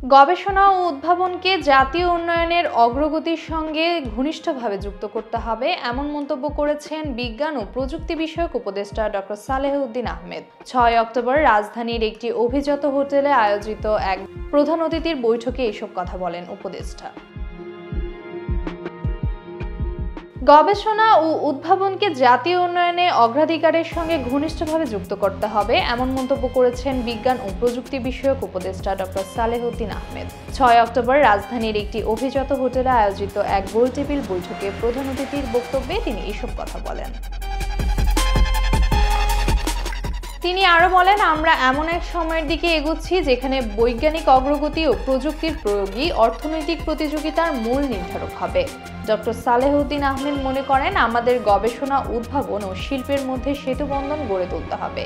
গবেষণা ও উদ্ভাবনকে জাতীয় উন্নয়নের অগ্রগতির সঙ্গে ঘনিষ্ঠভাবে যুক্ত করতে হবে এমন মন্তব্য করেছেন বিজ্ঞান ও প্রযুক্তি বিষয়ক উপদেষ্টা ডক্টর সালেহ উদ্দিন আহমেদ। ৬ অক্টোবর রাজধানীর একটি অভিজাত হোটেলে আয়োজিত এক প্রধান অতিথির বৈঠকে এসব কথা বলেন উপদেষ্টা। গবেষণা ও উদ্ভাবনকে জাতীয় উন্নয়নে অগ্রাধিকারের সঙ্গে ঘনিষ্ঠভাবে যুক্ত করতে হবে এমন মন্তব্য করেছেন বিজ্ঞান ও প্রযুক্তি বিষয়ক উপদেষ্টা ডক্টর সালেহ উদ্দিন আহমেদ। ৬ অক্টোবর রাজধানীর একটি অভিজাত হোটেলে আয়োজিত এক গোলটেবিল বৈঠকে প্রধান অতিথির বক্তব্যে তিনি এসব কথা বলেন। তিনি আরো বলেন, আমরা এমন এক সময়ের দিকে এগোচ্ছি যেখানে বৈজ্ঞানিক অগ্রগতি ও প্রযুক্তির প্রয়োগই অর্থনৈতিক প্রতিযোগিতার মূল নির্ধারক হবে। ডক্টর সালেহ উদ্দিন আহমেদ মনে করেন, আমাদের গবেষণা, উদ্ভাবন ও শিল্পের মধ্যে সেতুবন্ধন গড়ে তুলতে হবে।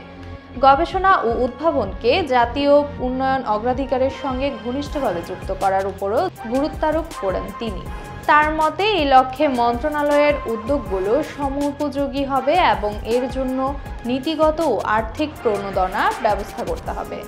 গবেষণা ও উদ্ভাবনকে জাতীয় উন্নয়ন অগ্রাধিকারের সঙ্গে ঘনিষ্ঠভাবে যুক্ত করার উপরও গুরুত্বারোপ করেন তিনি। তার মতে এই লক্ষ্যে মন্ত্রণালয়ের উদ্যোগগুলো সময়োপযোগী হবে এবং এর জন্য নীতিগত ও আর্থিক প্রণোদনার ব্যবস্থা করতে হবে।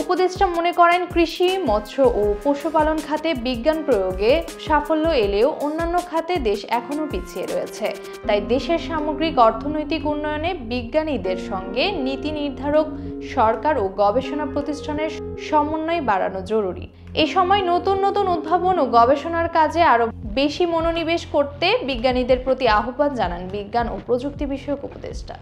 উপদেষ্টা মনে করেন, কৃষি, মৎস্য ও পশুপালন খাতে বিজ্ঞান প্রয়োগে সাফল্য এলেও অন্যান্য খাতে দেশ এখনও পিছিয়ে রয়েছে। তাই দেশের সামগ্রিক অর্থনৈতিক উন্নয়নে বিজ্ঞানীদের সঙ্গে নীতি নির্ধারক, সরকার ও গবেষণা প্রতিষ্ঠানের সমন্বয় বাড়ানো জরুরি। এই সময় নতুন নতুন উদ্ভাবন ও গবেষণার কাজে আরও বেশি মনোনিবেশ করতে বিজ্ঞানীদের প্রতি আহ্বান জানান বিজ্ঞান ও প্রযুক্তি বিষয়ক উপদেষ্টা।